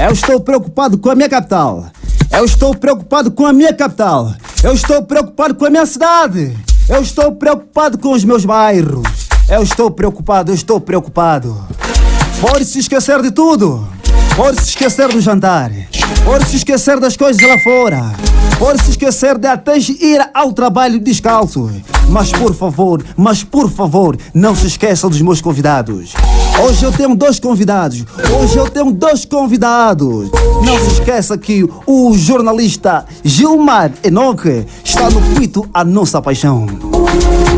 Eu estou preocupado com a minha capital. Eu estou preocupado com a minha capital. Eu estou preocupado com a minha cidade. Eu estou preocupado com os meus bairros. Eu estou preocupado. Pode se esquecer de tudo. Pode se esquecer do jantar. Pode se esquecer das coisas lá fora. Pode se esquecer de até ir ao trabalho descalço. Mas por favor, não se esqueça dos meus convidados. Hoje eu tenho dois convidados. Não se esqueça que o jornalista Gilmar Enoque está no Cuito, a nossa paixão.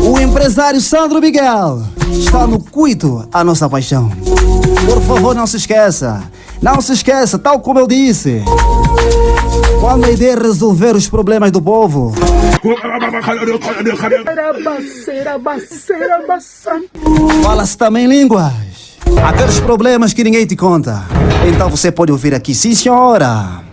O empresário Sandro Miguel está no Cuito, a nossa paixão. Por favor, não se esqueça, tal como eu disse. Quando a ideia é resolver os problemas do povo, fala-se também línguas. Aqueles problemas que ninguém te conta. Então você pode ouvir aqui, sim senhora.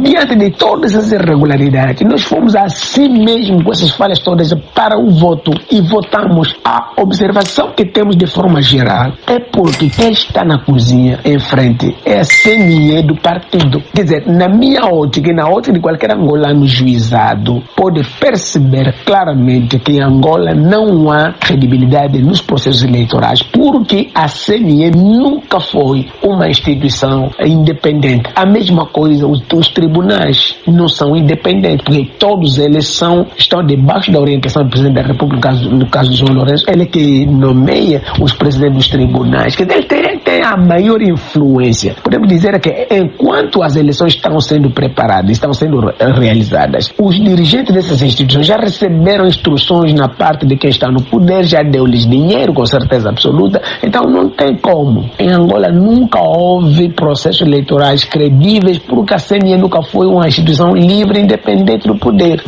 Diante de todas as irregularidades, nós fomos assim mesmo com essas falhas todas para o voto e votamos. A observação que temos de forma geral é porque quem está na cozinha em frente é a CNE do partido. Quer dizer, na minha ótica e na ótica de qualquer angolano juizado, pode perceber claramente que em Angola não há credibilidade nos processos eleitorais, porque a CNE nunca foi uma instituição independente. A mesma coisa, os tribunais não são independentes, porque todos eles estão debaixo da orientação do Presidente da República, no caso do João Lourenço, ele que nomeia os presidentes dos tribunais, que ele tem a maior influência. Podemos dizer que enquanto as eleições estão sendo preparadas, estão sendo realizadas, os dirigentes dessas instituições já receberam instruções na parte de quem está no poder, já deu-lhes dinheiro com certeza absoluta, então não tem como. Em Angola nunca houve processos eleitorais credíveis, porque a CNE nunca foi uma instituição livre e independente do poder.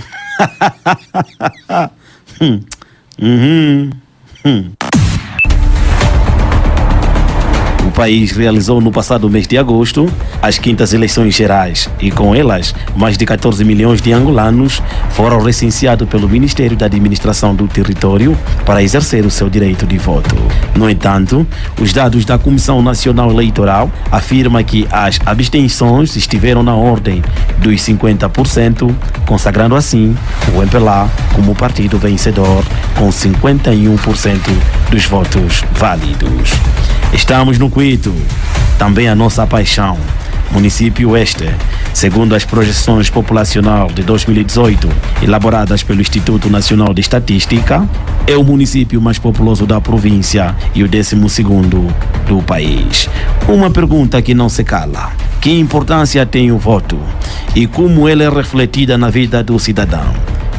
O país realizou no passado mês de agosto as quintas eleições gerais e com elas mais de 14 milhões de angolanos foram recenseados pelo Ministério da Administração do Território para exercer o seu direito de voto. No entanto, os dados da Comissão Nacional Eleitoral afirmam que as abstenções estiveram na ordem dos 50%, consagrando assim o MPLA como partido vencedor com 51% dos votos válidos. Estamos no Cuito, também a nossa paixão. Município este, segundo as projeções populacional de 2018, elaboradas pelo Instituto Nacional de Estatística, é o município mais populoso da província e o 12º do país. Uma pergunta que não se cala: que importância tem o voto e como ela é refletida na vida do cidadão?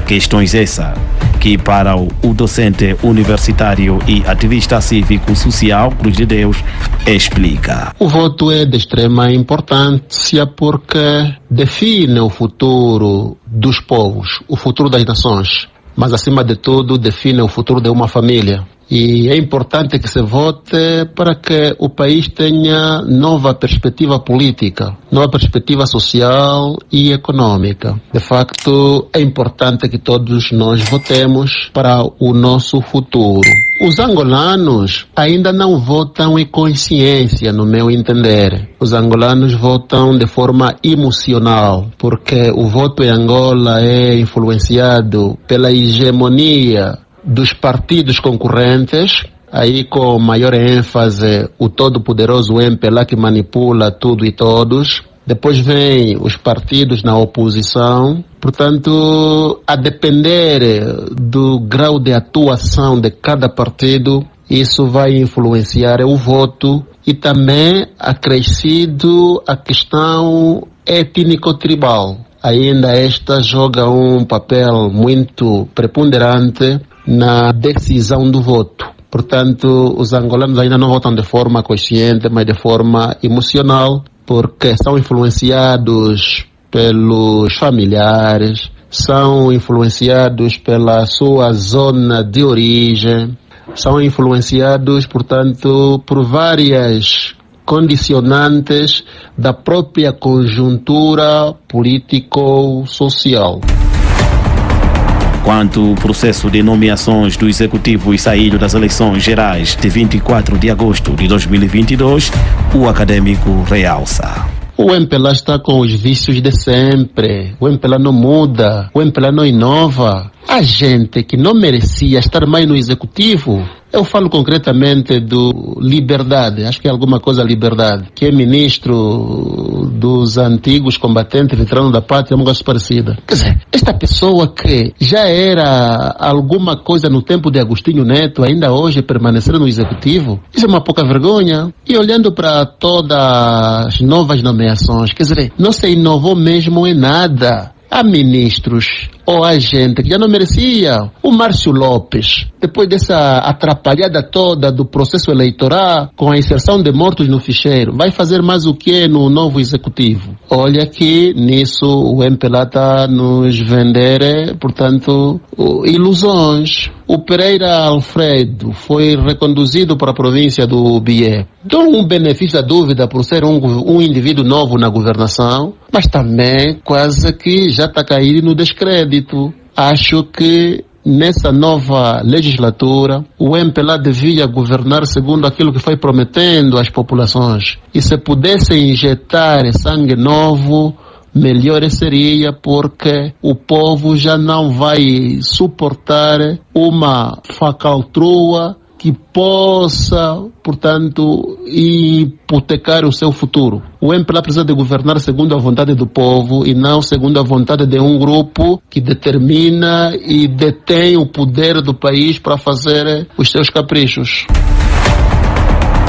Questões essas que para o docente universitário e ativista cívico-social Cruz de Deus explica. O voto é de extrema importância porque define o futuro dos povos, o futuro das nações, mas acima de tudo define o futuro de uma família. E é importante que se vote para que o país tenha nova perspectiva política, nova perspectiva social e econômica. De facto, é importante que todos nós votemos para o nosso futuro. Os angolanos ainda não votam em consciência, no meu entender. Os angolanos votam de forma emocional, porque o voto em Angola é influenciado pela hegemonia dos partidos concorrentes, aí com maior ênfase o todo-poderoso MPLA que manipula tudo e todos. Depois vem os partidos na oposição. Portanto, a depender do grau de atuação de cada partido, isso vai influenciar o voto e também acrescido a questão étnico-tribal. Ainda esta joga um papel muito preponderante na decisão do voto. Portanto, os angolanos ainda não votam de forma consciente, mas de forma emocional, porque são influenciados pelos familiares, são influenciados pela sua zona de origem, são influenciados, portanto, por várias condicionantes da própria conjuntura político-social. Quanto ao processo de nomeações do Executivo e saído das eleições gerais de 24 de agosto de 2022, o acadêmico realça. O MPLA está com os vícios de sempre. O MPLA não muda. O MPLA não inova. A gente que não merecia estar mais no executivo, eu falo concretamente do Liberdade, acho que é alguma coisa Liberdade, que é ministro dos antigos combatentes veteranos da pátria, uma coisa parecida. Quer dizer, esta pessoa que já era alguma coisa no tempo de Agostinho Neto, ainda hoje permanecer no executivo, isso é uma pouca vergonha. E olhando para todas as novas nomeações, quer dizer, não se inovou mesmo em nada. Há ministros ou há gente que já não merecia. O Márcio Lopes, depois dessa atrapalhada toda do processo eleitoral, com a inserção de mortos no ficheiro, vai fazer mais o que no novo executivo? Olha que nisso o MPLA está a nos vender, portanto, ilusões. O Pereira Alfredo foi reconduzido para a província do Bié. Dou um benefício da dúvida por ser um indivíduo novo na governação, mas também quase que já está caindo no descrédito. Acho que nessa nova legislatura o MPLA devia governar segundo aquilo que foi prometendo às populações. E se pudesse injetar sangue novo, melhor seria, porque o povo já não vai suportar uma falcatrua que possa, portanto, hipotecar o seu futuro. O MPLA precisa de governar segundo a vontade do povo e não segundo a vontade de um grupo que determina e detém o poder do país para fazer os seus caprichos.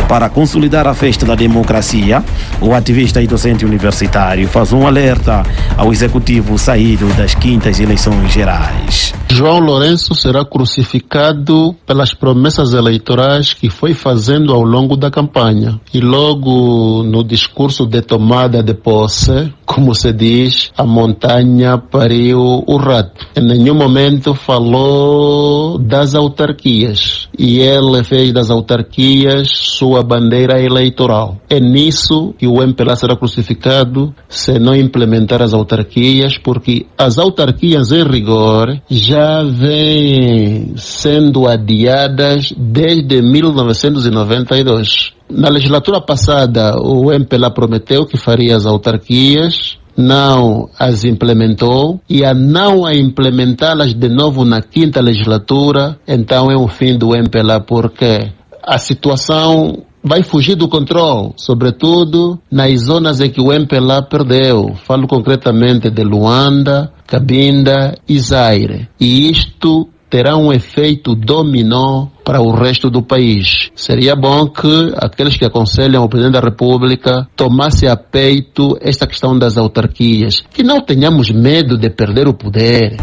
Para consolidar a festa da democracia, o ativista e docente universitário faz um alerta ao executivo saído das quintas eleições gerais. João Lourenço será crucificado pelas promessas eleitorais que foi fazendo ao longo da campanha. E logo no discurso de tomada de posse, como se diz, a montanha pariu o rato. Em nenhum momento falou das autarquias. E ele fez das autarquias sua bandeira eleitoral. É nisso que o MPLA será crucificado se não implementar as autarquias, porque as autarquias, em rigor, já vêm sendo adiadas desde 1992. Na legislatura passada, o MPLA prometeu que faria as autarquias, não as implementou, e a não a implementá-las de novo na quinta legislatura, então é o fim do MPLA, porque a situação vai fugir do controle, sobretudo nas zonas em que o MPLA perdeu. Falo concretamente de Luanda, Cabinda e Zaire. E isto terá um efeito dominó para o resto do país. Seria bom que aqueles que aconselham o Presidente da República tomassem a peito esta questão das autarquias. Que não tenhamos medo de perder o poder.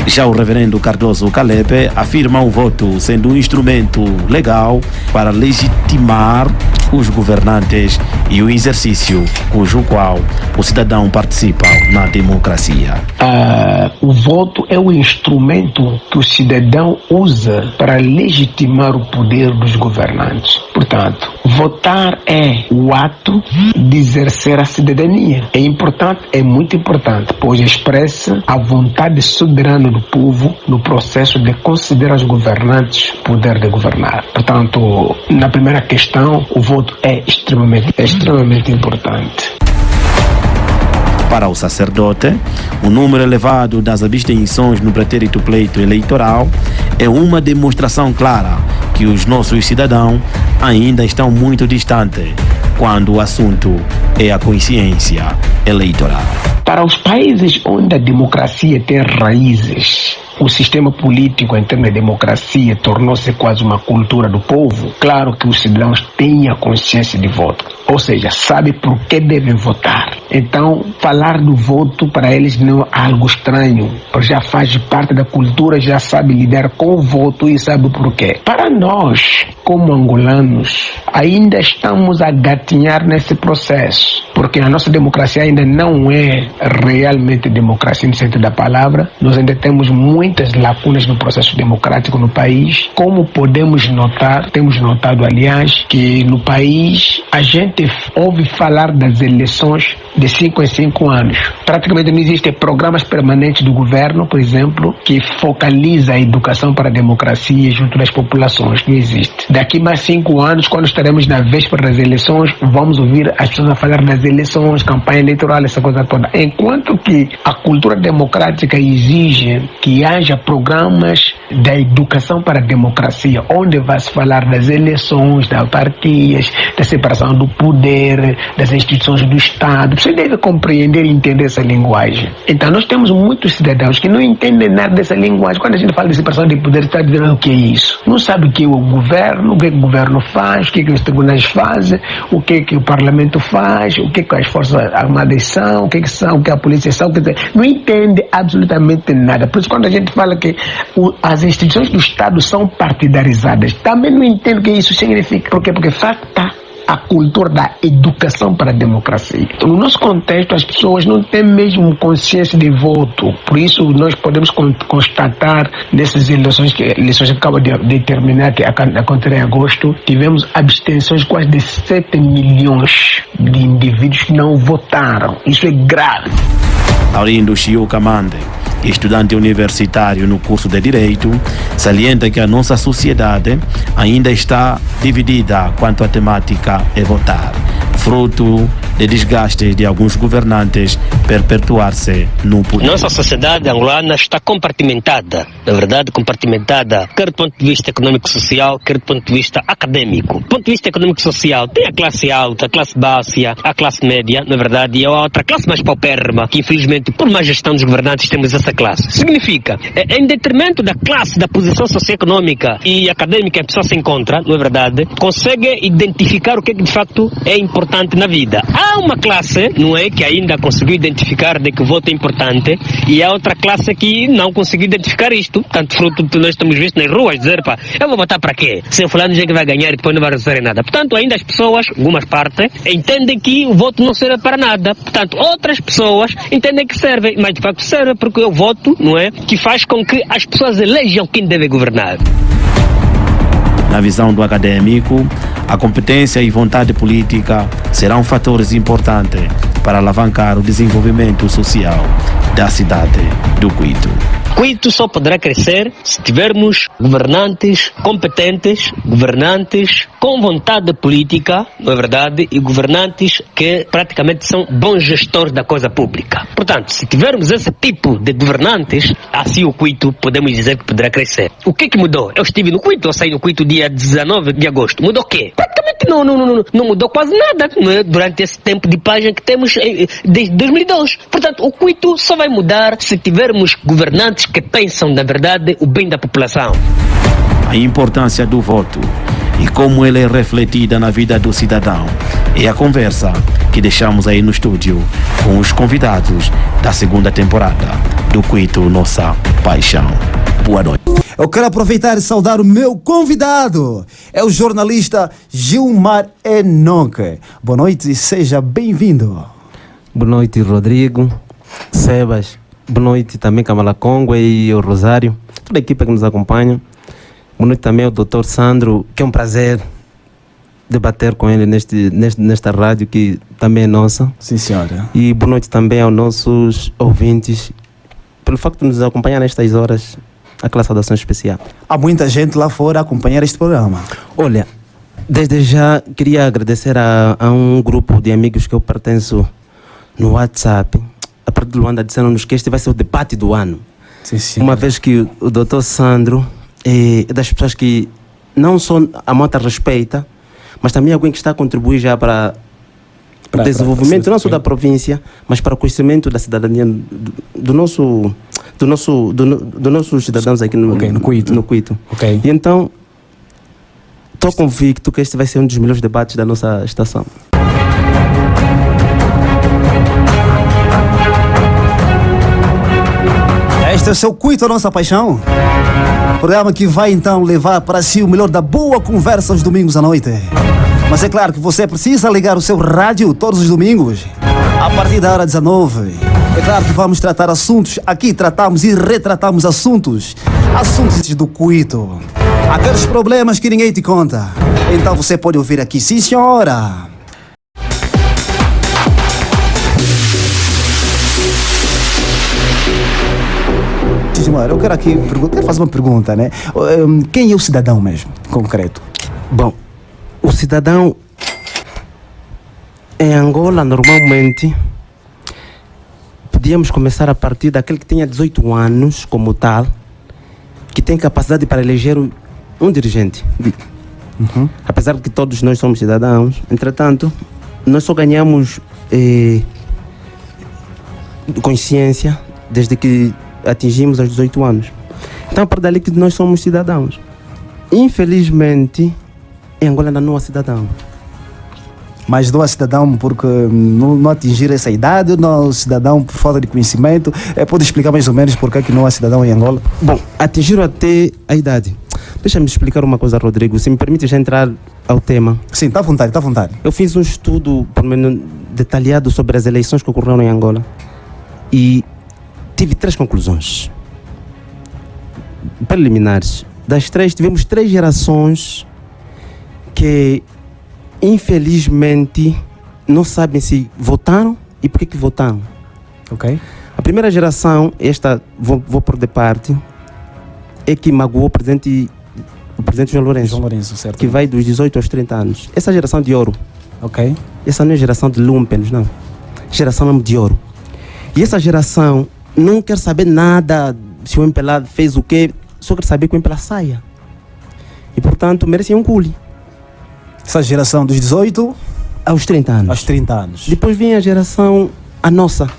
Já o reverendo Cardoso Caleb afirma o voto sendo um instrumento legal para legitimar os governantes e o exercício cujo qual o cidadão participa na democracia. O voto é o instrumento que o cidadão usa para legitimar o poder dos governantes. Portanto, votar é o ato de exercer a cidadania. É importante, é muito importante, pois expressa a vontade soberana do povo no processo de conceder aos governantes o poder de governar. Portanto, na primeira questão, o voto é extremamente importante. Para o sacerdote, o número elevado das abstenções no pretérito pleito eleitoral é uma demonstração clara que os nossos cidadãos ainda estão muito distantes quando o assunto é a consciência eleitoral. Para os países onde a democracia tem raízes, o sistema político em termos de democracia tornou-se quase uma cultura do povo. Claro que os cidadãos têm a consciência de voto, ou seja, sabem por que devem votar. Então, falar do voto para eles não é algo estranho, já faz parte da cultura, já sabe lidar com o voto e sabe por quê. Para nós, como angolanos, ainda estamos a gatinhar nesse processo, porque a nossa democracia ainda não é realmente democracia no sentido da palavra. Nós ainda temos muita muitas lacunas no processo democrático no país. Como podemos notar, temos notado, aliás, que no país a gente ouve falar das eleições de 5 em 5 anos. Praticamente não existem programas permanentes do governo, por exemplo, que focaliza a educação para a democracia junto das populações. Não existe. Daqui mais 5 anos, quando estaremos na véspera das eleições, vamos ouvir as pessoas a falar das eleições, campanha eleitoral, essa coisa toda. Enquanto que a cultura democrática exige que haja programas da educação para a democracia, onde vai se falar das eleições, das autarquias, da separação do poder, das instituições do Estado. Você deve compreender e entender essa linguagem. Então nós temos muitos cidadãos que não entendem nada dessa linguagem. Quando a gente fala de separação de poder, está dizendo o que é isso. Não sabe o que é o governo, o que o governo faz, o que os tribunais fazem, o que o parlamento faz, o que as forças armadas são, o que são, o que a polícia são. Não entende absolutamente nada. Por isso, quando a gente fala que as instituições do Estado são partidarizadas, também não entende o que isso significa. Por quê? Porque falta a cultura da educação para a democracia. Então, no nosso contexto, as pessoas não têm mesmo consciência de voto. Por isso, nós podemos constatar nessas eleições que acabam de terminar, que aconteceram em agosto, tivemos abstenções quase de 7 milhões de indivíduos que não votaram. Isso é grave. Aurindo Chiuca Mande, estudante universitário no curso de Direito, salienta que a nossa sociedade ainda está dividida quanto à temática é votar, fruto de desgastes de alguns governantes perpetuar-se no poder. Nossa sociedade angolana está compartimentada, na verdade compartimentada, quer do ponto de vista econômico-social, quer do ponto de vista acadêmico. Do ponto de vista econômico-social, tem a classe alta, a classe baixa, a classe média, na verdade, e a outra classe mais paupérrima, que infelizmente, por má gestão dos governantes, temos essa classe. Significa, em detrimento da classe, da posição socioeconômica e acadêmica que a pessoa se encontra, não é verdade, consegue identificar o que de facto é importante na vida. Há uma classe, não é, que ainda conseguiu identificar de que o voto é importante, e há outra classe que não conseguiu identificar isto. Tanto fruto que nós estamos visto nas ruas, dizer, pá, eu vou votar para quê? Se o fulano já que vai ganhar e depois não vai receber nada. Portanto, ainda as pessoas, algumas partes, entendem que o voto não serve para nada. Portanto, outras pessoas entendem que serve, mas de facto serve porque é o voto, não é, que faz com que as pessoas elejam quem deve governar. Na visão do acadêmico, a competência e vontade política serão fatores importantes para alavancar o desenvolvimento social da cidade do Quito. Quito só poderá crescer se tivermos governantes competentes, governantes com vontade política, não é verdade, e governantes que praticamente são bons gestores da coisa pública. Portanto, se tivermos esse tipo de governantes, assim o Quito podemos dizer que poderá crescer. O que mudou? Eu estive no Quito, eu saí no Quito dia 19 de agosto. Mudou o quê? Praticamente não mudou quase nada, não é? Durante esse tempo de página que temos desde 2002. Portanto, o Quito só vai mudar se tivermos governantes que pensam, na verdade, o bem da população. A importância do voto e como ele é refletida na vida do cidadão é a conversa que deixamos aí no estúdio com os convidados da segunda temporada do Quito Nossa Paixão. Boa noite. Eu quero aproveitar e saudar o meu convidado. É o jornalista Gilmar Enoque. Boa noite e seja bem-vindo. Boa noite, Rodrigo, Sebas. Boa noite também, Kamala Congo e o Rosário, toda a equipa que nos acompanha. Boa noite também ao Dr. Sandro, que é um prazer debater com ele nesta rádio que também é nossa. Sim, senhora. E boa noite também aos nossos ouvintes, pelo facto de nos acompanhar nestas horas, aquela saudação especial. Há muita gente lá fora a acompanhar este programa. Olha, desde já queria agradecer a um grupo de amigos que eu pertenço no WhatsApp. A partir de Luanda disseram-nos que este vai ser o debate do ano. Sim, sim. Uma vez que o Dr. Sandro é das pessoas que não só a Mota respeita, mas também alguém que está a contribuir já para o desenvolvimento não só da província, mas para o conhecimento da cidadania dos nossos cidadãos aqui no Quito. Okay. E então, estou convicto que este vai ser um dos melhores debates da nossa estação. Este é o seu Quito, a Nossa Paixão. Programa que vai então levar para si o melhor da boa conversa aos domingos à noite. Mas é claro que você precisa ligar o seu rádio todos os domingos, a partir da hora 19. É claro que vamos tratar assuntos. Aqui tratamos e retratamos assuntos. Assuntos do Cuito. Aqueles problemas que ninguém te conta. Então você pode ouvir aqui, sim senhora. Sim senhora, eu quero aqui quero fazer uma pergunta, né? Quem é o cidadão mesmo, concreto? Bom, o cidadão em Angola, normalmente, podíamos começar a partir daquele que tenha 18 anos, como tal, que tem capacidade para eleger um dirigente. Apesar de que todos nós somos cidadãos, entretanto, nós só ganhamos consciência desde que atingimos os 18 anos. Então, a partir dali que nós somos cidadãos. Infelizmente, em Angola ainda não há cidadão. Mas não há cidadão porque não atingir essa idade, ou não há cidadão por falta de conhecimento? Pode explicar mais ou menos por que não há cidadão em Angola? Bom, atingiram até a idade. Deixa-me explicar uma coisa, Rodrigo, se me permite já entrar ao tema. Sim, está à vontade, está à vontade. Eu fiz um estudo por menos detalhado sobre as eleições que ocorreram em Angola e tive 3 conclusões preliminares. Das 3, tivemos 3 gerações que infelizmente não sabem se votaram e por que votaram. Ok. A primeira geração, esta vou por de parte, é que magoou o presidente João Lourenço. João Lourenço, certo. Que vai dos 18 aos 30 anos. Essa geração de ouro. Ok. Essa não é geração de lumpenos, não. Geração mesmo de ouro. E essa geração não quer saber nada se o MPLA fez o quê, só quer saber que o MPLA saia. E, portanto, merecem um cule. Essa geração dos 18 aos 30 anos. aos 30 anos. Depois vem a geração, a nossa,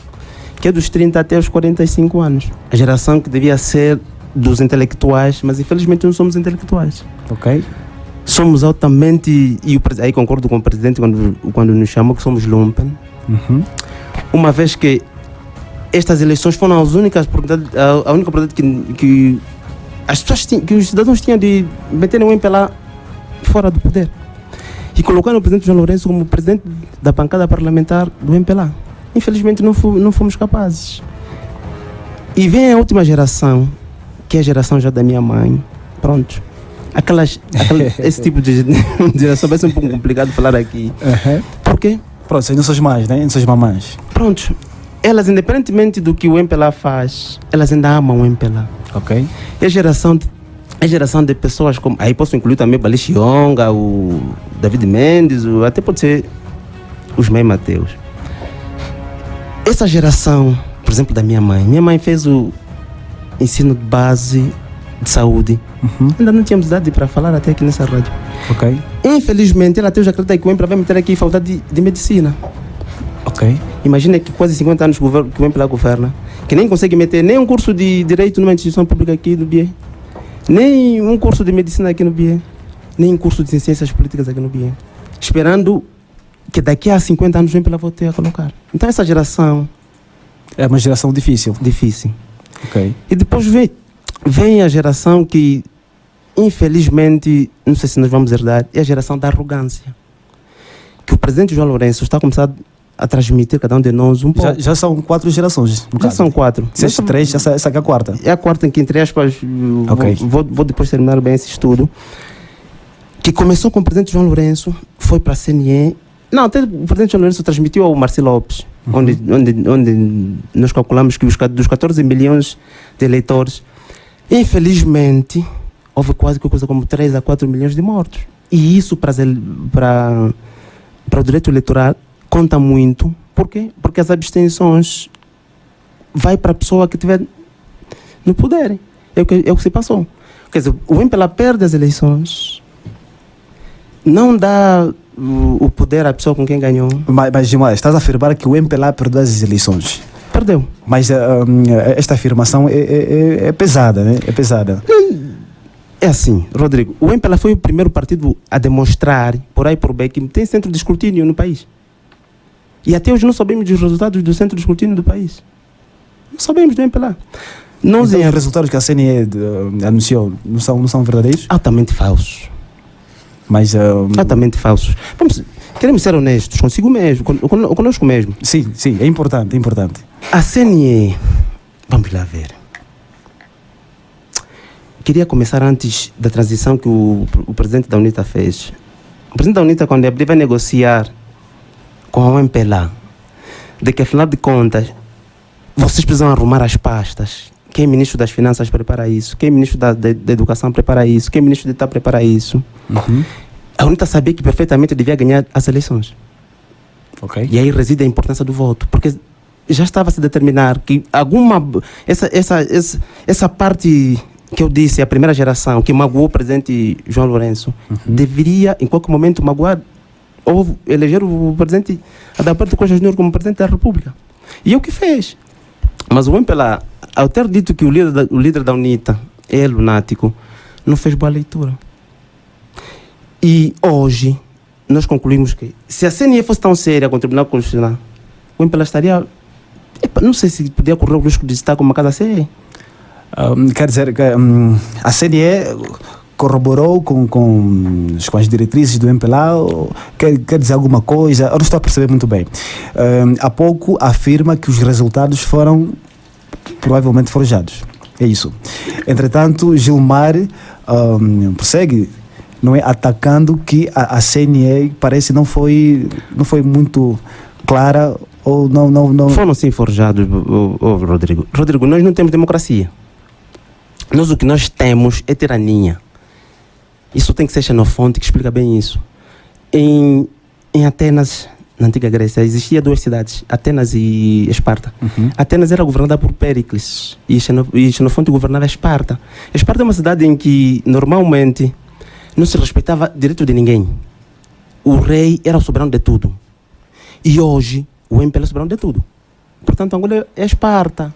que é dos 30 até os 45 anos. A geração que devia ser dos intelectuais, mas infelizmente não somos intelectuais. Ok. Somos altamente, e aí concordo com o presidente quando nos chamou que somos lumpen. Uma vez que estas eleições foram as únicas a única oportunidade que as pessoas que os cidadãos tinham de meterem o MPLA fora do poder. E colocaram o presidente João Lourenço como presidente da bancada parlamentar do MPLA. Infelizmente não fomos capazes. E vem a última geração, que é a geração já da minha mãe. Pronto. Esse tipo de geração vai ser um pouco complicado falar aqui. Por quê? Pronto, não suas mães, né? Não suas mamães. Pronto. Elas, independentemente do que o MPLA faz, elas ainda amam o MPLA. Ok. E a geração de pessoas como... Aí posso incluir também o Balixionga, o David Mendes, até pode ser os Mãe Mateus. Essa geração, por exemplo, da minha mãe fez o ensino de base de saúde. Ainda não tínhamos idade para falar até aqui nessa rádio. Ok. Infelizmente, ela até hoje acredita que o MPLA vai meter aqui faculdade de medicina. Ok. Imagina que quase 50 anos que o MPLA governa, que nem consegue meter nem um curso de direito numa instituição pública aqui no BIE, nem um curso de medicina aqui no BIE, nem um curso de ciências políticas aqui no BIE, esperando que daqui a 50 anos o MPLA volte a colocar. Então essa geração... É uma geração difícil. Difícil. Ok. E depois vem a geração que, infelizmente, não sei se nós vamos herdar, é a geração da arrogância. Que o presidente João Lourenço está começando a transmitir cada um de nós um pouco. Já são 4 gerações. Já são 4. Se 3, essa aqui é a 4ª. É a 4ª em que, entre aspas, okay. vou depois terminar bem esse estudo. Que começou com o presidente João Lourenço, foi para a CNE. Não, até o presidente João Lourenço transmitiu ao Marcelo Lopes, onde nós calculamos que dos 14 milhões de eleitores, infelizmente, houve quase coisa como 3 a 4 milhões de mortos. E isso para o direito eleitoral conta muito. Por quê? Porque as abstenções vai para a pessoa que estiver no poder. É o que se passou. Quer dizer, o MPLA perde as eleições, não dá o poder à pessoa com quem ganhou. Mas Gilmar, estás a afirmar que o MPLA perdeu as eleições? Perdeu. Mas esta afirmação é pesada, né? É pesada. É assim, Rodrigo, o MPLA foi o primeiro partido a demonstrar, por aí por bem, que tem centro de escrutínio no país. E até hoje não sabemos dos resultados do centro de escrutínio do país. Não sabemos do MPLA. Então, os resultados que a CNE anunciou não são verdadeiros? Altamente falsos. Mas... altamente falsos. Queremos ser honestos consigo mesmo, conosco mesmo. Sim, é importante, é importante. A CNE, vamos lá ver. Queria começar antes da transição que o presidente da UNITA fez. O presidente da UNITA, quando ele vai negociar com a UNPLA, de que, afinal de contas, vocês precisam arrumar as pastas. Quem é ministro das Finanças prepara isso? Quem é ministro da Educação prepara isso? Quem é ministro de Estado prepara isso? A UNITA sabia que perfeitamente devia ganhar as eleições. Ok. E aí reside a importância do voto, porque já estava a se determinar que essa parte que eu disse, a primeira geração, que magoou o presidente João Lourenço, deveria, em qualquer momento, magoar ou eleger o presidente Adalberto Costa Júnior como presidente da República. E é o que fez. Mas o MPLA, ao ter dito que o líder da UNITA é lunático, não fez boa leitura. E hoje, nós concluímos que, se a CNE fosse tão séria com o Tribunal Constitucional, o MPLA estaria... não sei se podia correr o risco de estar com uma casa CE. Quer dizer que a CNE corroborou com as diretrizes do MPLA? Quer dizer alguma coisa? Eu não estou a perceber muito bem. Há pouco afirma que os resultados foram provavelmente forjados. É isso. Entretanto, Gilmar prossegue, não é, atacando que a CNE parece não foi muito clara ou não... Foram sim forjados, Rodrigo. Rodrigo, nós não temos democracia. Nós o que nós temos é tirania. Isso tem que ser Xenofonte que explica bem isso. Em Atenas, na antiga Grécia, existia duas cidades, Atenas e Esparta. Atenas era governada por Péricles e Xenofonte governava Esparta. Esparta é uma cidade em que normalmente não se respeitava direito de ninguém. O rei era o soberano de tudo. E hoje o MPLA é o soberano de tudo. Portanto, Angola é Esparta.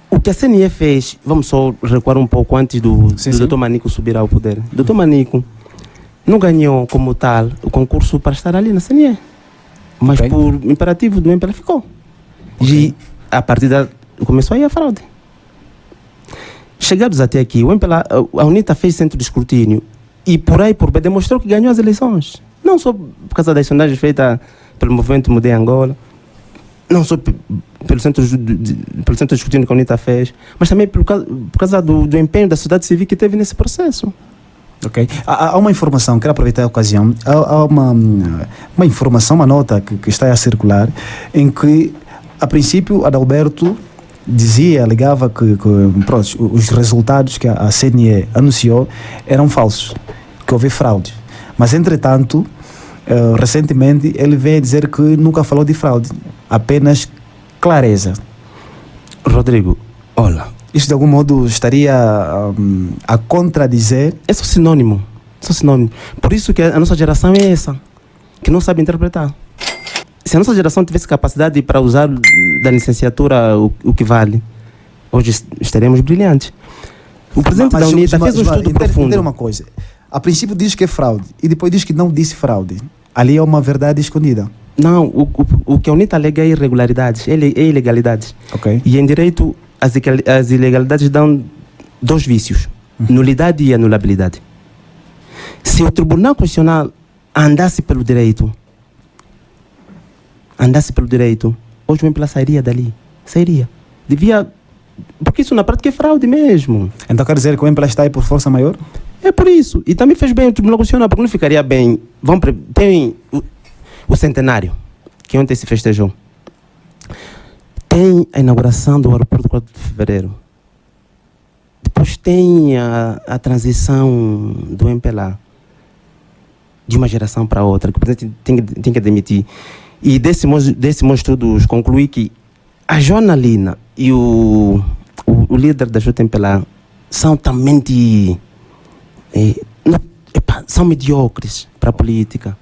O que a CNE fez, vamos só recuar um pouco antes do Dr. Manico subir ao poder. Dr. Manico não ganhou como tal o concurso para estar ali na CNE, mas por imperativo do MPLA ficou. E a partir daí começou aí a fraude. Chegados até aqui, o MPLA, a UNITA fez centro de escrutínio e por A e por B demonstrou que ganhou as eleições. Não só por causa das sondagens feitas pelo movimento Mudei Angola, não só pelo centro de escrutínio que a UNITA fez, mas também por causa do empenho da sociedade civil que teve nesse processo. Ok. Há uma informação, quero aproveitar a ocasião, há uma informação, uma nota que está a circular, em que, a princípio, Adalberto alegava que pronto, os resultados que a CNE anunciou eram falsos, que houve fraude. Mas, entretanto, recentemente, ele veio dizer que nunca falou de fraude, apenas clareza. Rodrigo, olha, isso de algum modo estaria a contradizer? É só sinônimo. Por isso que a nossa geração é essa, que não sabe interpretar. Se a nossa geração tivesse capacidade para usar da licenciatura o que vale, hoje estaremos brilhantes. O presidente da UNITA fez um estudo profundo. Entender uma coisa. A princípio diz que é fraude e depois diz que não disse fraude. Ali é uma verdade escondida. Não, o que a UNITA alega é irregularidades, é ilegalidades. Okay. E em direito, as ilegalidades dão dois vícios, nulidade e anulabilidade. Se o Tribunal Constitucional andasse pelo direito, hoje o MPLA sairia dali. Sairia. Porque isso na prática é fraude mesmo. Então quer dizer que o MPLA está aí por força maior? É por isso. E também fez bem o Tribunal Constitucional, porque não ficaria bem. Tem o centenário, que ontem se festejou. Tem a inauguração do aeroporto 4 de fevereiro. Depois tem a transição do MPLA de uma geração para outra, que o presidente tem que admitir. E desse estudos concluí que a Joana Lina e o líder da JMPLA são totalmente... são mediocres para a política.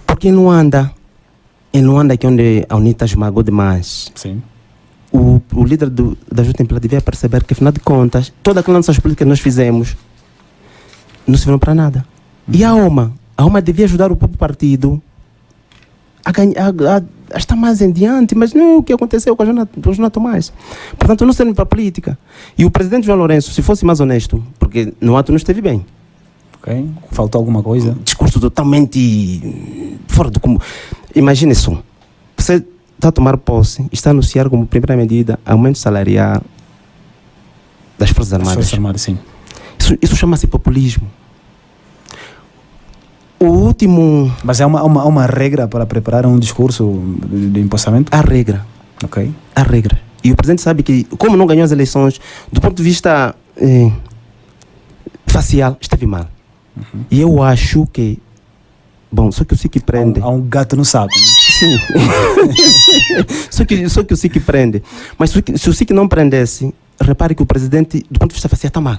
Porque em Luanda, que é onde a UNITA esmagou demais. Sim. O líder da JMPLA devia perceber que, afinal de contas, todas aquelas nossas políticas que nós fizemos não serviram para nada. E a OMA devia ajudar o próprio partido a estar mais em diante, mas não é o que aconteceu com a Joana Tomás. Portanto, não serve para a política. E o presidente João Lourenço, se fosse mais honesto, porque no ato não esteve bem. Ok. Faltou alguma coisa? Discurso totalmente fora do comum. Imagine só. Você está a tomar posse e está a anunciar como primeira medida aumento salarial das Forças Armadas. Forças Armadas, sim. Isso chama-se populismo. O último... Mas há uma regra para preparar um discurso de empossamento? Há regra. Ok. Há regra. E o presidente sabe que, como não ganhou as eleições, do ponto de vista facial, esteve mal. E eu acho que... Bom, só que o SIC prende... Há um gato no saco, né? Sim. só que o SIC prende. Mas se o SIC não prendesse, repare que o presidente, do ponto de vista facial, está mal.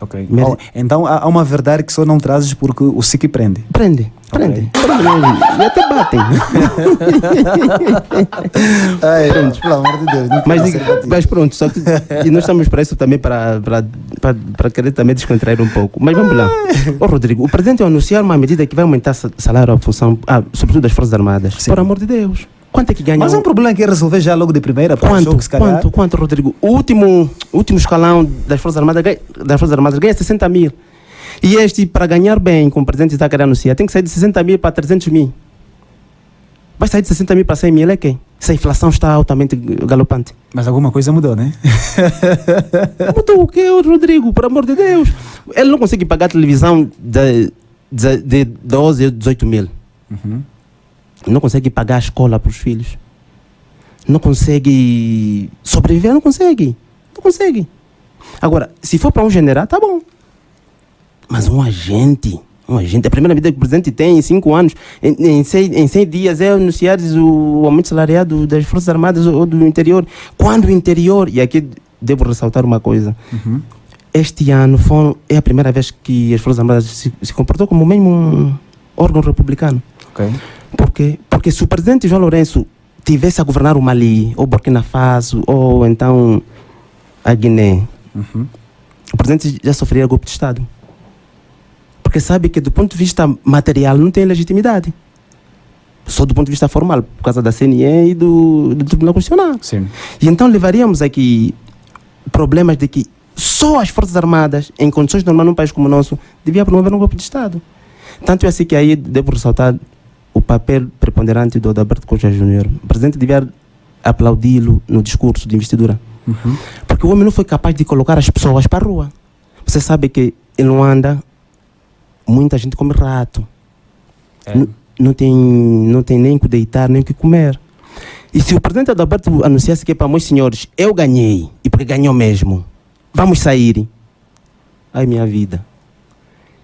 Ok. Então há uma verdade que só não trazes porque o SIC prende. Prende. E até batem. Pronto, pelo amor de Deus. Mas pronto, só que, e nós estamos para isso também para querer também descontrair um pouco. Mas vamos lá. Ô Rodrigo, o presidente vai anunciar uma medida que vai aumentar salário à função, sobretudo das Forças Armadas. Sim. Por amor de Deus. Quanto é que ganha? Mas é um problema que é resolver já logo de primeira. Quanto, Rodrigo? O último escalão das Forças Armadas ganha 60 mil. E este, para ganhar bem, como o presidente está querendo anunciar, tem que sair de 60 mil para 300 mil. Vai sair de 60 mil para 100 mil, é quem? Se a inflação está altamente galopante. Mas alguma coisa mudou, né? Mudou o quê, Rodrigo? Por amor de Deus. Ele não consegue pagar televisão de 12 ou 18 mil. Não consegue pagar a escola para os filhos. Não consegue sobreviver, não consegue. Agora, se for para um general, tá bom. Mas um agente, a primeira medida que o presidente tem em 5 anos, em 100 dias, é anunciar o aumento salarial das Forças Armadas ou do interior. Quando o interior, e aqui devo ressaltar uma coisa, este ano é a primeira vez que as Forças Armadas se comportou como mesmo um órgão republicano. Ok. Por quê? Porque se o presidente João Lourenço tivesse a governar o Mali, ou Burkina Faso, ou então a Guiné, o presidente já sofreria golpe de Estado. Porque sabe que do ponto de vista material não tem legitimidade. Só do ponto de vista formal, por causa da CNE e do Tribunal Constitucional. Sim. E então levaríamos aqui problemas de que só as Forças Armadas, em condições normais num país como o nosso, deviam promover um golpe de Estado. Tanto é assim que aí devo ressaltar o papel preponderante do Adalberto Costa Júnior. O presidente devia aplaudi-lo no discurso de investidura. Porque o homem não foi capaz de colocar as pessoas para a rua. Você sabe que em Luanda muita gente come rato. Não tem nem o que deitar, nem o que comer. E se o presidente Adalberto anunciasse que é para meus senhores, eu ganhei, e porque ganhou mesmo, vamos sair. Ai, minha vida.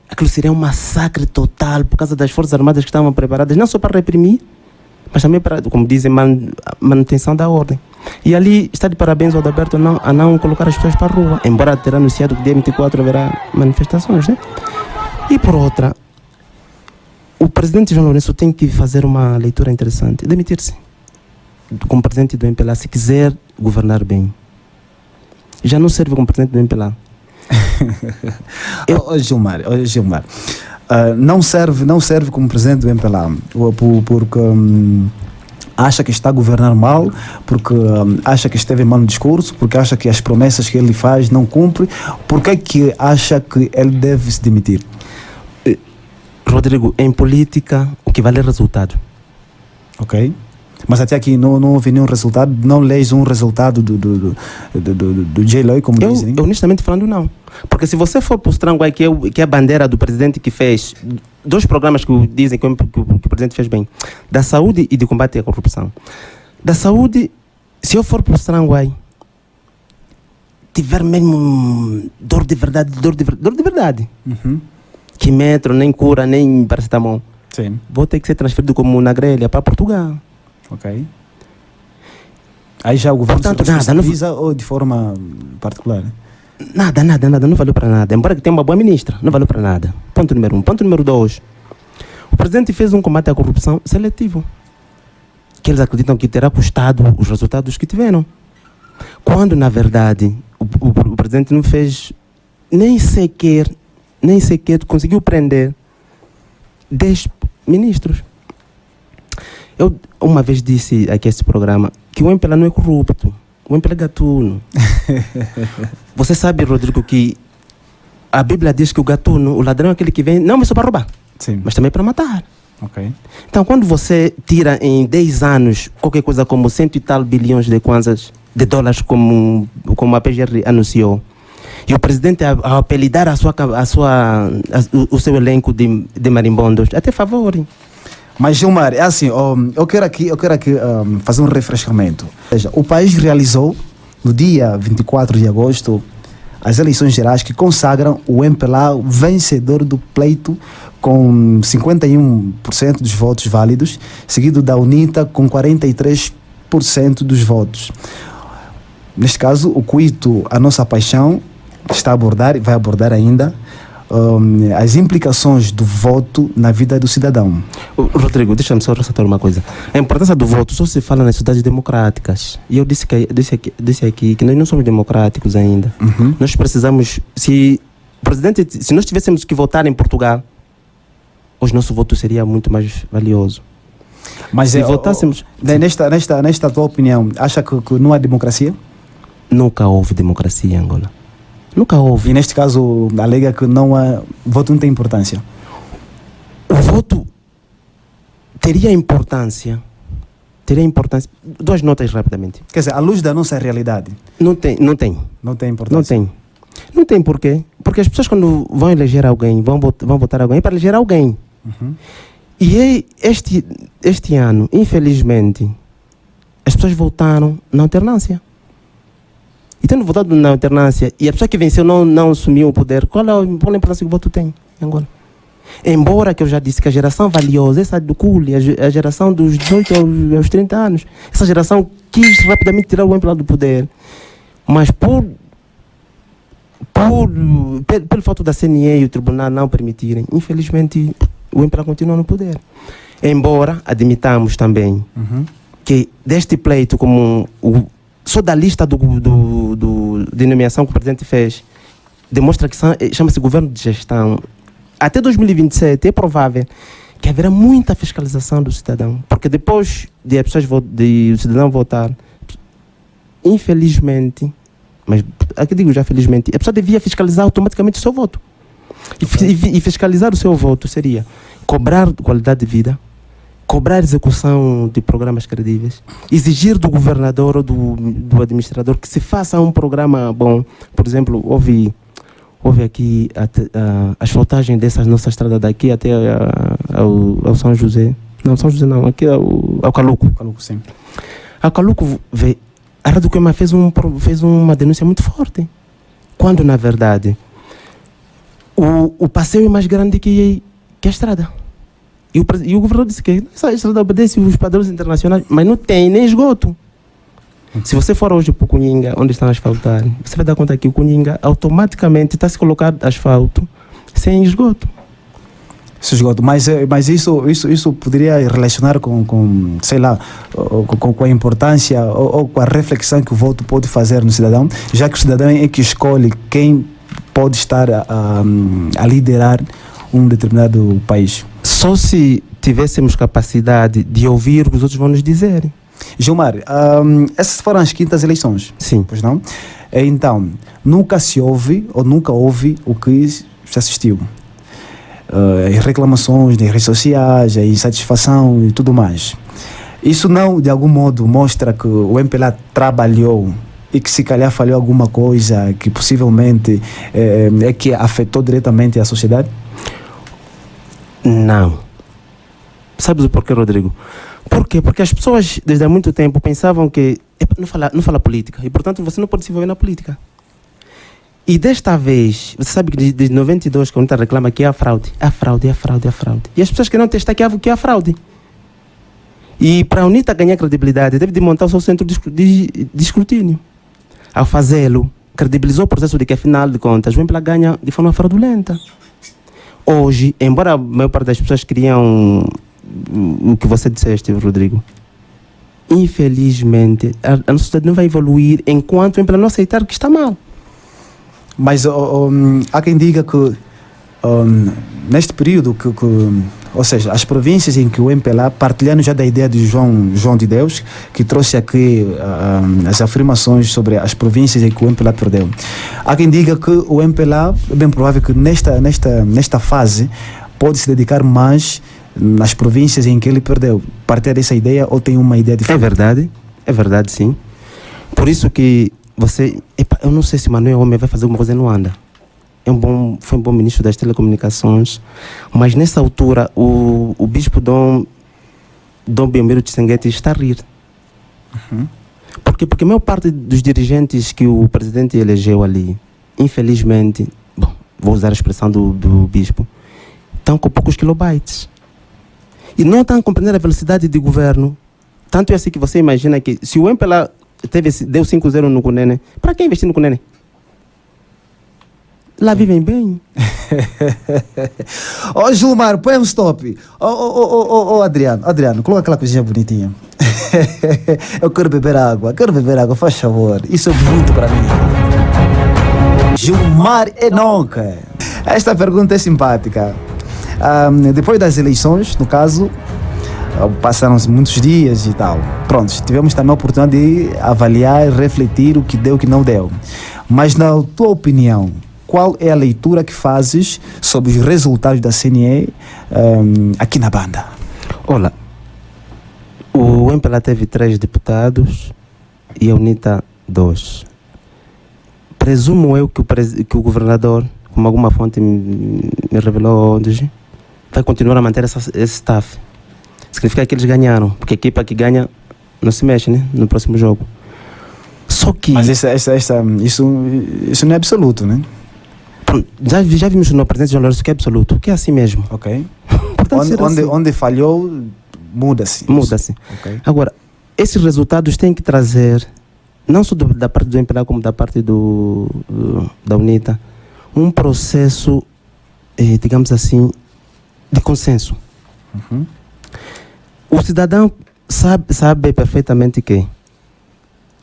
Aquilo seria um massacre total por causa das Forças Armadas que estavam preparadas, não só para reprimir, mas também para, como dizem, manutenção da ordem. E ali está de parabéns ao Adalberto a não colocar as pessoas para a rua, embora terá anunciado que dia 24 haverá manifestações, né? E por outra, o presidente João Lourenço tem que fazer uma leitura interessante, demitir-se como presidente do MPLA se quiser governar bem. Já não serve como presidente do MPLA. Gilmar, não serve como presidente do MPLA porque acha que está a governar mal, porque acha que esteve mal no discurso, porque acha que as promessas que ele faz não cumpre. Por que acha que ele deve se demitir? Rodrigo, em política o que vale é resultado. Ok. Mas até aqui não houve nenhum resultado, não leis um resultado do J-Loy, como dizem? Eu honestamente falando não. Porque se você for para o Stranguai, que é a bandeira do presidente que fez 2 programas que dizem que o presidente fez bem, da saúde e de combate à corrupção. Da saúde, se eu for para o Stranguai, tiver mesmo dor de verdade, que metro, nem cura, nem paracetamol, sim, vou ter que ser transferido como na grelha para Portugal. Ok. Aí já o governo portanto, se responsabiliza ou de forma particular? Nada, não valeu para nada. Embora que tenha uma boa ministra, não valeu para nada. Ponto número 1. Ponto número 2. O presidente fez um combate à corrupção seletivo, que eles acreditam que terá custado os resultados que tiveram. Quando, na verdade, o presidente não fez nem sequer conseguiu prender 10 ministros. Eu uma vez disse aqui nesse programa que o MPLA não é corrupto, o MPLA é gatuno. Você sabe, Rodrigo, que a Bíblia diz que o gatuno, o ladrão é aquele que vem, não, mas só para roubar, sim, mas também para matar. Ok. Então, quando você tira em 10 anos qualquer coisa como 100 e tal bilhões de kwanzas, de dólares, como a PGR anunciou, e o presidente a apelidar o seu elenco de marimbondos, até favor. Mas, Gilmar, é assim, eu quero aqui fazer um refrescamento. Ou seja, o país realizou, no dia 24 de agosto, as eleições gerais que consagram o MPLA vencedor do pleito com 51% dos votos válidos, seguido da UNITA com 43% dos votos. Neste caso, o Cuito, a nossa paixão, está a abordar e vai abordar ainda as implicações do voto na vida do cidadão. Rodrigo, deixa-me só ressaltar uma coisa. A importância do voto só se fala nas sociedades democráticas. E eu disse aqui que nós não somos democráticos ainda. Nós precisamos, se nós tivéssemos que votar em Portugal, hoje nosso voto seria muito mais valioso. Mas se votássemos... Nesta tua opinião, acha que não há democracia? Nunca houve democracia em Angola. Nunca houve. E neste caso, alega que o voto não tem importância. O voto teria importância. Duas notas rapidamente. Quer dizer, à luz da nossa realidade. Não tem. Não tem importância. Não tem porquê. Porque as pessoas, quando vão eleger alguém, vão votar alguém, é para eleger alguém. E este ano, infelizmente, as pessoas votaram na alternância. E tendo votado na alternância, e a pessoa que venceu não assumiu o poder, qual é a importância que o voto tem em Angola? Embora que eu já disse que a geração valiosa, essa do Culi, a geração dos 18 aos 30 anos, essa geração quis rapidamente tirar o MPLA do poder. Mas pelo fato da CNE e o tribunal não permitirem, infelizmente o MPLA continua no poder. Embora admitamos também que deste pleito, como só da lista de nomeação que o presidente fez, demonstra que chama-se governo de gestão. Até 2027 é provável que haverá muita fiscalização do cidadão, porque depois de o cidadão votar, infelizmente, mas aqui digo já felizmente, a pessoa devia fiscalizar automaticamente o seu voto. E fiscalizar o seu voto seria cobrar qualidade de vida, cobrar execução de programas credíveis, exigir do governador ou do administrador que se faça um programa bom. Por exemplo, houve aqui a asfaltagem dessas nossas estradas daqui até ao São José. Não, São José não, aqui ao Caluco. Caluco, sim. A Caluco, a Rádio Queima fez uma denúncia muito forte, quando na verdade o passeio é mais grande que a estrada. E o governador disse que essa estrada obedece os padrões internacionais, mas não tem nem esgoto. Se você for hoje para o Cunhinga, onde estão a asfaltar, você vai dar conta que o Cunhinga automaticamente está a se colocar asfalto sem esgoto. Mas isso poderia relacionar com sei lá, com a importância ou com a reflexão que o voto pode fazer no cidadão, já que o cidadão é que escolhe quem pode estar a liderar um determinado país. Só se tivéssemos capacidade de ouvir o que os outros vão nos dizer. Gilmar, essas foram as quintas eleições. Sim. Pois não? Então, nunca houve o que se assistiu. Reclamações nas redes sociais, insatisfação e tudo mais. Isso não, de algum modo, mostra que o MPLA trabalhou e que se calhar falhou alguma coisa que possivelmente é que afetou diretamente a sociedade? Não. Sabes o porquê, Rodrigo? Por quê? Porque as pessoas, desde há muito tempo, pensavam que não fala política e, portanto, você não pode se envolver na política. E desta vez, você sabe que desde 92 que a UNITA reclama que é a fraude. A fraude. E as pessoas querem testar que é a fraude. E para a UNITA ganhar credibilidade, teve de montar o seu centro de escrutínio. Ao fazê-lo, credibilizou o processo de que, afinal de contas, o MPLA ganha de forma fraudulenta. Hoje, embora a maior parte das pessoas queriam o que você disseste, Rodrigo, infelizmente, a nossa sociedade não vai evoluir enquanto o MPLA não aceitar que está mal. Mas há quem diga que neste período, ou seja, as províncias em que o MPLA, partilhando já da ideia de João de Deus, que trouxe aqui as afirmações sobre as províncias em que o MPLA perdeu. Há quem diga que o MPLA, é bem provável que nesta fase, pode se dedicar mais nas províncias em que ele perdeu. Partilha dessa ideia ou tem uma ideia diferente? É verdade sim. Por isso que eu não sei se Manuel Homem vai fazer alguma coisa em Luanda. Foi um bom ministro das telecomunicações, mas nessa altura o bispo Dom Biomiro Tsenguete está a rir. Porque a maior parte dos dirigentes que o presidente elegeu ali, infelizmente, vou usar a expressão do bispo, estão com poucos kilobytes. E não estão a compreender a velocidade de governo. Tanto é assim que você imagina que se o MPLA deu 5-0 no Cunene, para que investir no Cunene? Lá vivem bem. Gilmar, põe um stop. Adriano, coloca aquela coisinha bonitinha. Eu quero beber água, faz favor. Isso é muito para mim. Gilmar Enoque. Esta pergunta é simpática. Depois das eleições, no caso, passaram-se muitos dias e tal. Pronto, tivemos também a oportunidade de avaliar e refletir o que deu e o que não deu. Mas na tua opinião, qual é a leitura que fazes sobre os resultados da CNE aqui na banda? Olha, o MPLA teve 3 deputados e a UNITA 2. Presumo eu que o governador, como alguma fonte me revelou hoje, vai continuar a manter esse staff. Significa que eles ganharam, porque a equipa que ganha não se mexe, né, no próximo jogo. Só que... Mas isso não é absoluto, né? Já vimos no presidente João Lourenço que é absoluto, que é assim mesmo. Ok. Portanto, onde falhou, muda-se. Okay. Agora, esses resultados têm que trazer, não só da parte do MPLA, como da parte da UNITA, um processo, digamos assim, de consenso. O cidadão sabe perfeitamente que,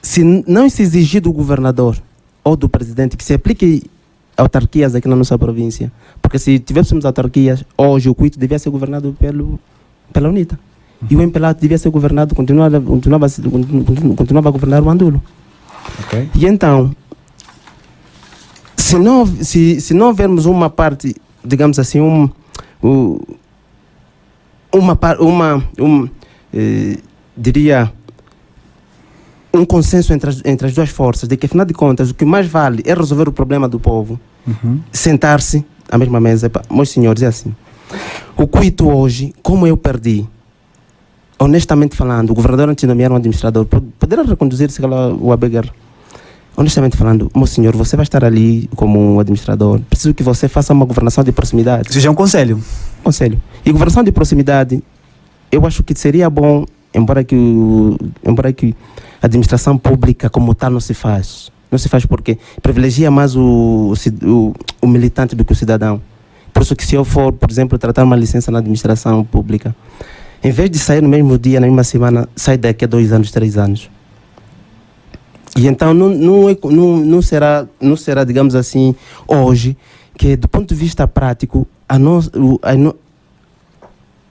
se não se exigir do governador ou do presidente que se aplique autarquias aqui na nossa província, porque se tivéssemos autarquias, hoje o Cuito devia ser governado pela UNITA. E o MPLA devia ser governado, continuava a governar o Andulo. Okay. E então, se não houvermos uma parte, digamos assim, diria, um consenso entre as duas forças, de que afinal de contas o que mais vale é resolver o problema do povo, sentar-se à mesma mesa. Meus senhores, é assim, o Cuito hoje, como eu perdi, honestamente falando, o governador antes de nomear um administrador, poderá reconduzir-se o Abegar. Honestamente falando, meu senhor, você vai estar ali como um administrador, preciso que você faça uma governação de proximidade. Seja um conselho. E governação de proximidade, eu acho que seria bom, embora que a administração pública como tal não se faz. Não se faz porque privilegia mais o militante do que o cidadão. Por isso que se eu for, por exemplo, tratar uma licença na administração pública, em vez de sair no mesmo dia, na mesma semana, sai daqui a 2 anos, 3 anos. E então não será, digamos assim, hoje, que do ponto de vista prático,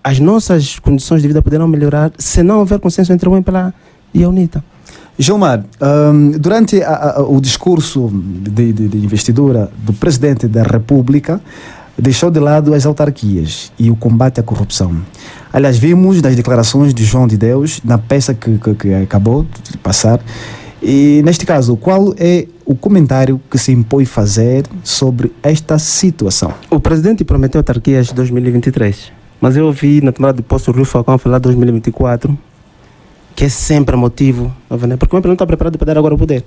as nossas condições de vida poderão melhorar se não houver consenso entre o MPLA e a UNITA. Gilmar, durante o discurso de investidura do Presidente da República, deixou de lado as autarquias e o combate à corrupção. Aliás, vimos das declarações de João de Deus, na peça que acabou de passar. E, neste caso, qual é o comentário que se impõe fazer sobre esta situação? O Presidente prometeu autarquias em 2023, mas eu ouvi na tomada de posse o Rio Falcão falar de 2024, que é sempre motivo, porque o MPLA não está preparado para dar agora o poder.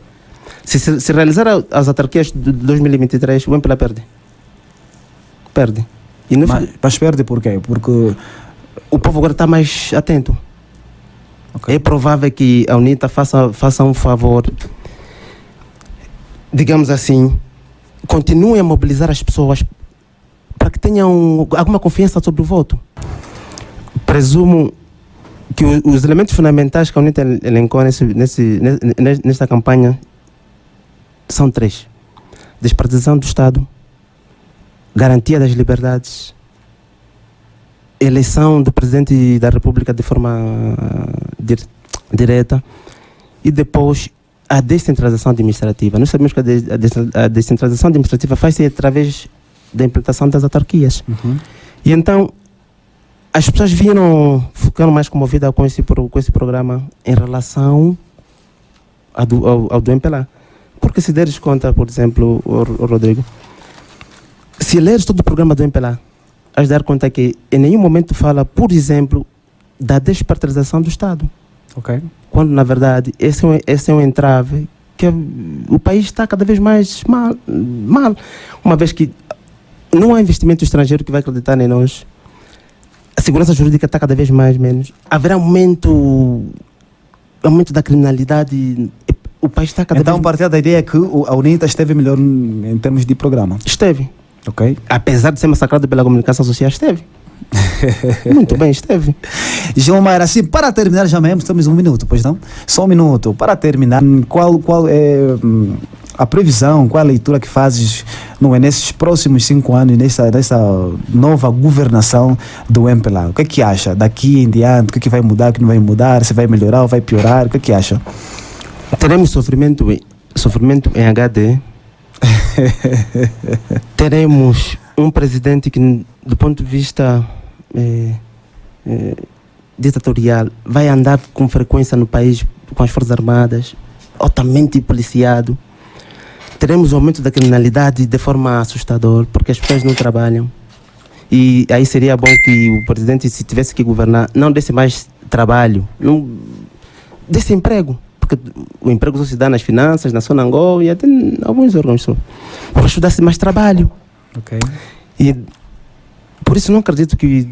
Se realizar as autarquias de 2023, o MPLA perde. E mas perde por quê? Porque o povo agora está mais atento. Okay. É provável que a UNITA faça um favor, digamos assim, continue a mobilizar as pessoas para que tenham alguma confiança sobre o voto. Presumo que os elementos fundamentais que a UNITA elencou nesta campanha são 3: despartização do Estado, garantia das liberdades, eleição do Presidente da República de forma direta e depois a descentralização administrativa. Nós sabemos que a descentralização administrativa faz-se através da implantação das autarquias. E então as pessoas ficaram mais comovidas com esse programa em relação ao do MPLA. Porque se deres conta, por exemplo, o Rodrigo, se leres todo o programa do MPLA, has de dar conta que em nenhum momento fala, por exemplo, da despartidarização do Estado. Ok. Quando, na verdade, esse é um entrave que o país está cada vez mais mal. Uma vez que não há investimento estrangeiro que vai acreditar em nós, a segurança jurídica está cada vez menos. Haverá aumento da criminalidade. O país está cada vez... Então, partir da ideia que a UNITA esteve melhor em termos de programa. Esteve. Ok. Apesar de ser massacrado pela comunicação social, esteve. Muito bem, esteve. Gilmar, assim, para terminar, já mesmo, estamos 1 minuto, pois não? Só 1 minuto. Para terminar, qual é a previsão, qual a leitura que fazes nesses próximos 5 anos, nessa nova governação do MPLA? O que é que acha? Daqui em diante, o que é que vai mudar, o que não vai mudar, se vai melhorar ou vai piorar, o que é que acha? Teremos sofrimento em HD. Teremos um presidente que, do ponto de vista ditatorial, vai andar com frequência no país com as Forças Armadas, altamente policiado. Teremos o aumento da criminalidade de forma assustadora, porque as pessoas não trabalham. E aí seria bom que o presidente, se tivesse que governar, não desse mais trabalho, não desse emprego. Porque o emprego só se dá nas finanças, na Sonangol e até em alguns órgãos só. Para ajudar-se mais trabalho. Ok. E por isso não acredito que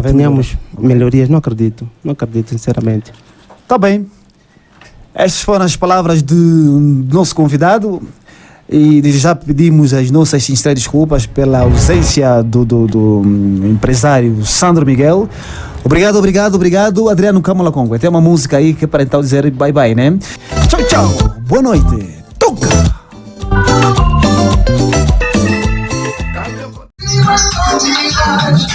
tenhamos melhorias. Não acredito, sinceramente. Tá bem. Estas foram as palavras do nosso convidado. E já pedimos as nossas sinceras desculpas pela ausência do empresário Sandro Miguel. Obrigado, Adriano Câmara Congo. Tem uma música aí que é para então dizer bye bye, né? Tchau, boa noite. Toca! Rádio